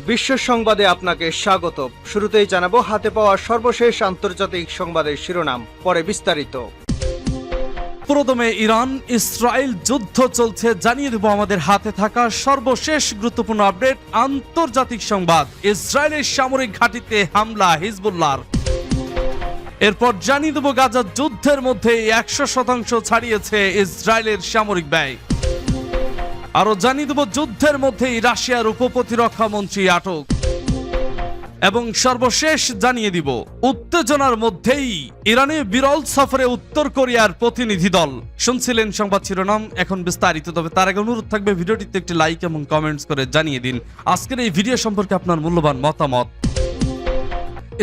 বিশ্ব সংবাদে আপনাকে স্বাগত। শুরুতেই জানাবো হাতে পাওয়া সর্বশেষ আন্তর্জাতিক সংবাদের শিরোনাম, পরে বিস্তারিত। প্রথমে ইরান ইসরায়েল যুদ্ধ চলছে, জানিয়ে দেব আমাদের হাতে থাকা সর্বশেষ গুরুত্বপূর্ণ আপডেট। আন্তর্জাতিক সংবাদ, ইসরায়েলের সামরিক ঘাঁটিতে হামলা হিজবুল্লাহর। এরপর জানিয়ে দেব গাজা যুদ্ধের মধ্যে 100% ছাড়িয়েছে ইসরায়েলের সামরিক ব্যয়। আরো জানিয়ে দেব যুদ্ধের মধ্যেই রাশিয়ার উপপ্রতিরক্ষা মন্ত্রী আটক। এবং সর্বশেষ জানিয়ে দিব উত্তেজনার মধ্যেই ইরানে বিরল সফরে উত্তর কোরিয়ার প্রতিনিধি দল। শুনছিলেন সংবাদ শিরোনাম, এখন বিস্তারিত। তবে তার আগে অনুরোধ থাকবে ভিডিওটিতে একটি লাইক এবং কমেন্টস করে জানিয়ে দিন আজকের এই ভিডিও সম্পর্কে আপনার মূল্যবান মতামত।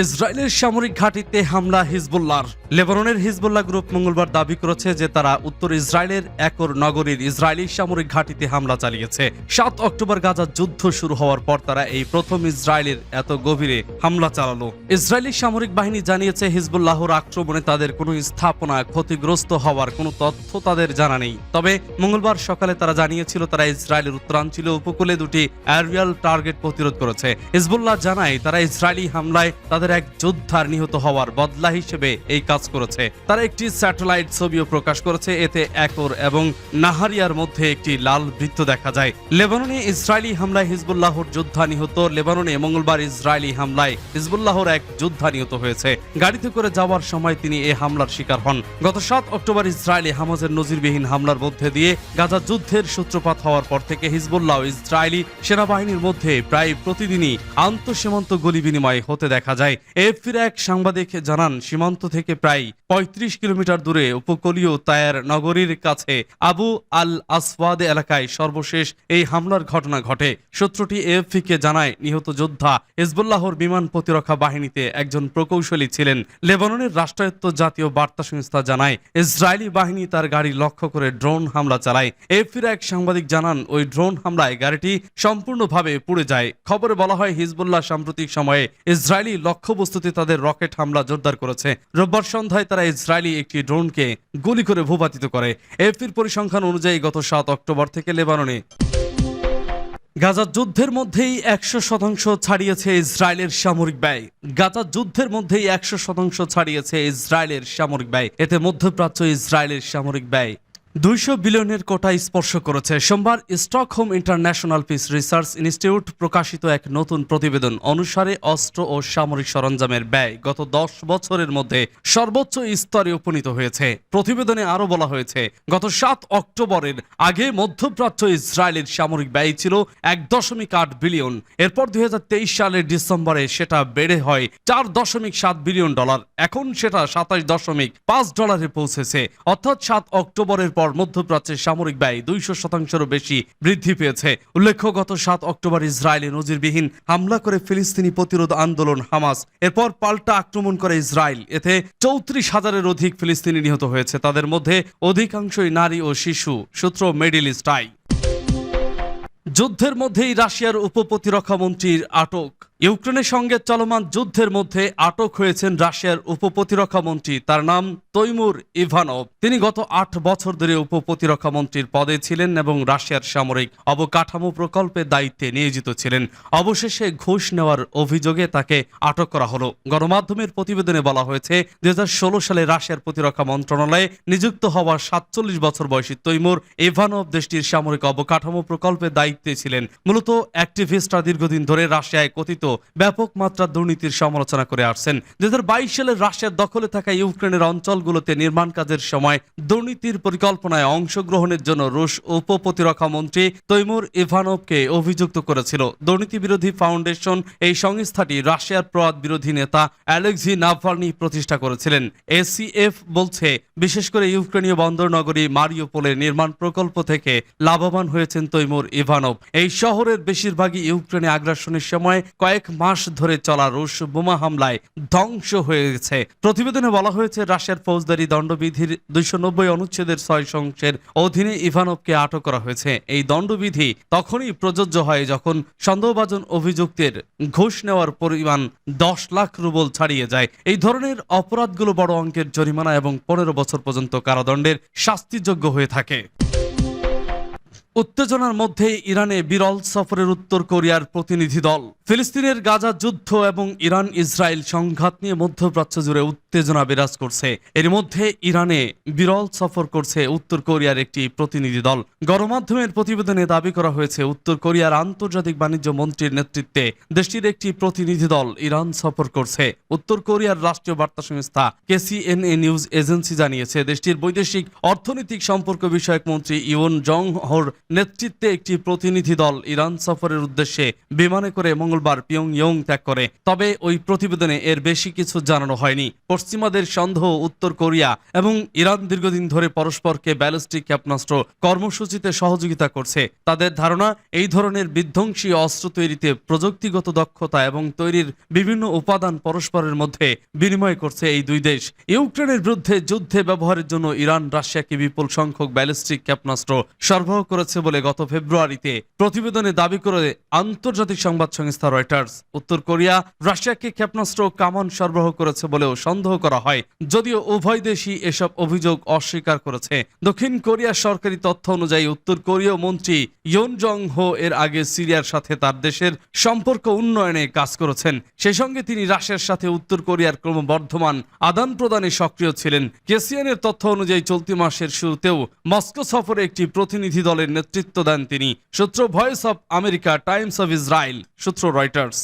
ইসরায়েলের সামরিক ঘাঁটিতে হামলা হিজবুল্লাহর। লেবাননের হিজবুল্লাহ গ্রুপ মঙ্গলবার দাবি করেছে যে তারা উত্তর ইসরায়েলের একর নগরীর ইসরায়েলি সামরিক ঘাঁটিতে হামলা চালিয়েছে। 7 অক্টোবর গাজা যুদ্ধ শুরু হওয়ার পর তারা এই প্রথম ইসরায়েলের এত গভীরে হামলা চালালো। ইসরায়েলি সামরিক বাহিনী জানিয়েছে হিজবুল্লাহর আক্রমণে তাদের কোনো স্থাপনা ক্ষতিগ্রস্ত হওয়ার কোনো তথ্য তাদের জানা নেই। তবে মঙ্গলবার সকালে তারা জানিয়েছিল তারা ইসরায়েলের উত্তরাঞ্চলীয় উপকূলে দুটি এরিয়াল টার্গেট প্রতিরোধ করেছে। হিজবুল্লাহ জানায় তারা ইসরায়েলি হামলায় তাদের এক যোদ্ধার নিহত হওয়ার বদলা হিসেবে এই কাজ করেছে। তারা একটি স্যাটেলাইট ছবিও প্রকাশ করেছে, এতে একর এবং নাহারিয়ার মধ্যে একটি লাল বৃত্ত দেখা যায়। লেবাননে ইসরায়েলি হামলায় হিজবুল্লাহর যোদ্ধা নিহত। লেবাননে মঙ্গলবার ইসরায়েলি হামলায় হিজবুল্লাহর এক যোদ্ধা নিহত হয়েছে। গাড়িতে করে যাওয়ার সময় তিনি এই হামলার শিকার হন। গত 7 অক্টোবর ইসরায়েলি হামাজের নজিরবিহীন হামলার মধ্যে দিয়ে গাজা যুদ্ধের সূত্রপাত হওয়ার পর থেকে হিজবুল্লাহ ও ইসরায়েলি সেনাবাহিনীর মধ্যে প্রায় প্রতিদিনই আন্তঃসীমান্ত গুলি বিনিময় হতে দেখা যায়। এএফপির এক সাংবাদিক জানান সীমান্ত থেকে প্রায় 35 কিলোমিটার দূরে উপকূলীয় তায়ার নগরীর কাছে আবু আল আসওয়াদ এলাকায় সর্বশেষ এই হামলার ঘটনা ঘটে। সূত্রটি এএফপিকে জানায় নিহত যোদ্ধা হিজবুল্লাহর বিমান প্রতিরক্ষা বাহিনীতে একজন প্রকৌশলী ছিলেন। লেবাননের রাষ্ট্রায়ত্ত জাতীয় বার্তা সংস্থা জানায় ইসরায়েলি বাহিনী তার গাড়ি লক্ষ্য করে ড্রোন হামলা চালায়। এএফপির এক সাংবাদিক জানান ওই ড্রোন হামলায় গাড়িটি সম্পূর্ণভাবে পুড়ে যায়। খবরে বলা হয় হিজবুল্লাহ সাম্প্রতিক সময়ে ইসরায়েলি লক্ষ্যবস্তুতে তাদের রকেট হামলা জোরদার করেছে। রোববার সন্ধ্যায় তারা ইসরায়েলি একটি ড্রোনকে গুলি করে ভূপাতিত করে। এএফপির পরিসংখ্যান অনুযায়ী গত 7 অক্টোবর থেকে লেবাননে গাজা যুদ্ধের মধ্যেই 100% ছাড়িয়েছে ইসরায়েলের সামরিক ব্যয়। গাজা যুদ্ধের মধ্যেই 100% ছাড়িয়েছে ইসরায়েলের সামরিক ব্যয়। এতে মধ্যপ্রাচ্য ইসরায়েলের সামরিক ব্যয় 200 বিলিয়নের কোটায় স্পর্শ করেছে। সোমবার Stockholm international piece research institute প্রকাশিত এক নতুন প্রতিবেদন অনুসারে অস্ত্র ও সামরিক সরঞ্জামের ব্যয় গত 10 বছরের মধ্যে সর্বোচ্চ স্তরে উপনীত হয়েছে। প্রতিবেদনে আরও বলা হয়েছে গত 7 অক্টোবরের আগে মধ্যপ্রাচ্য ইসরায়েলের সামরিক ব্যয় ছিল 1.8 বিলিয়ন। এরপর 2023 সালের ডিসেম্বরে সেটা বেড়ে হয় $4.7 বিলিয়ন। এখন সেটা $27.5 পৌঁছেছে। অর্থাৎ 7 অক্টোবরের পর মধ্যপ্রাচ্যের সামরিক ব্যয় 200%-এরও বেশি বৃদ্ধি পেয়েছে। উল্লেখ্য গত 7 অক্টোবর ইসরায়েলে নজিরবিহীন হামলা করে ফিলিস্তিনি প্রতিরোধ আন্দোলন হামাস এরপর পাল্টা আক্রমণ করে ইসরায়েল। এতে 34,000-এর অধিক ফিলিস্তিনি নিহত হয়েছে, তাদের মধ্যে অধিকাংশই নারী ও শিশু। সূত্র মিডল ইস্ট আই। যুদ্ধের মধ্যেই রাশিয়ার উপপ্রতিরক্ষা মন্ত্রীর আটক। ইউক্রেনের সঙ্গে চলমান যুদ্ধের মধ্যে আটক হয়েছেন রাশিয়ার উপপ্রতিরক্ষা মন্ত্রী। তার নাম তৈমুর ইভানভ। তিনি গত 8 বছর ধরে উপপ্রতিরক্ষা মন্ত্রীর পদে ছিলেন এবং রাশিয়ার সামরিক অবকাঠামো প্রকল্পের দায়িত্বে নিয়োজিত ছিলেন। অবশেষে ঘুষ নেওয়ার অভিযোগে তাকে আটক করা হলো। গণমাধ্যমের প্রতিবেদনে বলা হয়েছে 2016 সালে রাশিয়ার প্রতিরক্ষা মন্ত্রণালয়ে নিযুক্ত হওয়া 47 বছর বয়সী তৈমুর ইভানভ দেশটির সামরিক অবকাঠামো প্রকল্পের দায়িত্বে ছিলেন। মূলত অ্যাক্টিভিস্টরা দীর্ঘদিন ধরে রাশিয়ায় কথিত ব্যাপক মাত্রার দুর্নীতির সমালোচনা করে আসছেন। 2022 সালে রাশিয়ার দখলে থাকা ইউক্রেনের অঞ্চলগুলোতে নির্মাণ কাজের সময় দুর্নীতির পরিকল্পনায় অংশগ্রহণের জন্য রুশ উপপ্রতিরক্ষা মন্ত্রী তৈমুর ইভানভকে অভিযুক্ত করেছিল। দুর্নীতি বিরোধী ফাউন্ডেশন এই সংস্থাটি রাশিয়ার প্রয়াত বিরোধী নেতা অ্যালেক্সি নাভালনি প্রতিষ্ঠা করেছিলেন। এসিএফ বলছে বিশেষ করে ইউক্রেনীয় বন্দর নগরী মারিউপোলের নির্মাণ প্রকল্প থেকে লাভবান হয়েছেন তৈমুর ইভানভ। এই শহরের বেশিরভাগই ইউক্রেনে আগ্রাসনের সময় কয়েক মাস ধরে চলা রুশ বোমা হামলায় ধ্বংস হয়ে গেছে। প্রতিবেদনে বলা হয়েছে রাশিয়ার ফৌজদারি দণ্ডবিধির 290 অনুচ্ছেদের 6 অংশের অধীনে ইভানভকে আটক করা হয়েছে। এই দণ্ডবিধি তখনই প্রযোজ্য হয় যখন সন্দেহভাজন অভিযুক্তের ঘুষ নেওয়ার পরিমাণ 10 লাখ রুবল ছাড়িয়ে যায়। এই ধরনের অপরাধগুলো বড় অঙ্কের জরিমানা এবং 15 বছর পর্যন্ত কারাদণ্ডের শাস্তিযোগ্য হয়ে থাকে। উত্তেজনার মধ্যে ইরানে বিরল সফরের উত্তর কোরিয়ার প্রতিনিধি দল। ফিলিস্তিনের গাজা যুদ্ধ এবং ইরান ইসরায়েল সংঘাত নিয়ে মধ্যপ্রাচ্য জুড়ে উত্তেজনা বিরাজ করছে। এর মধ্যে ইরানে বিরল সফর করছে উত্তর কোরিয়ার একটি প্রতিনিধি দল। গণমাধ্যমের প্রতিবেদনে দাবি করা হয়েছে, উত্তর কোরিয়ার আন্তর্জাতিক বাণিজ্য মন্ত্রীর নেতৃত্বে দেশটির একটি প্রতিনিধি দল ইরান সফর করছে। উত্তর কোরিয়ার রাষ্ট্রীয় বার্তা সংস্থা KCNA নিউজ এজেন্সি জানিয়েছে, দেশটির বৈদেশিক অর্থনৈতিক সম্পর্ক বিষয়ক মন্ত্রী ইয়ন জং হোর নেতৃত্বে একটি প্রতিনিধি দল ইরান সফরের উদ্দেশ্যে বিমানে করে মঙ্গলবার পিয়ংইয়ং ত্যাগ করে। তবে ওই প্রতিবেদনে এর বেশি কিছু জানানো হয়নি। পশ্চিমাদের সন্দেহ, উত্তর কোরিয়া এবং ইরান দীর্ঘদিন ধরে পরস্পরকে ব্যালিস্টিক ক্ষেপণাস্ত্র কর্মসূচিতে সহযোগিতা করছে। তাদের ধারণা, এই ধরনের বিধ্বংসী অস্ত্র তৈরিতে প্রযুক্তিগত দক্ষতা এবং তৈরির বিভিন্ন উপাদান পরস্পরের মধ্যে বিনিময় করছে এই দুই দেশ। ইউক্রেনের বিরুদ্ধে যুদ্ধে ব্যবহারের জন্য ইরান রাশিয়াকে বিপুল সংখ্যক ব্যালিস্টিক ক্ষেপণাস্ত্র সরবরাহ করেছে বলে গত ফেব্রুয়ারিতে প্রতিবেদনে দাবি করে আন্তর্জাতিক সংবাদ সংস্থা রয়টার্স। উত্তর কোরিয়া রাশিয়াকে ক্ষেপণাস্ত্র ও কামান সরবরাহ করেছে বলেও সন্দেহ করা হয়, যদিও উভয় দেশই এসব অভিযোগ অস্বীকার করেছে। দক্ষিণ কোরিয়ার সরকারি তথ্য অনুযায়ী উত্তর কোরীয় মন্ত্রী ইয়ন জং হো এর আগে সিরিয়ার সাথে তার দেশের সম্পর্ক উন্নয়নে কাজ করেছেন। সেই সঙ্গে তিনি রাশিয়ার সাথে উত্তর কোরিয়ার ক্রমবর্ধমান আদান প্রদানে সক্রিয় ছিলেন। কেসিএনের তথ্য অনুযায়ী চলতি মাসের শুরুতেও মস্কো সফরে একটি প্রতিনিধি দলের নেতৃত্ব দেন তিনি। সূত্র voice of America, Times of Israel, সূত্র রয়টার্স।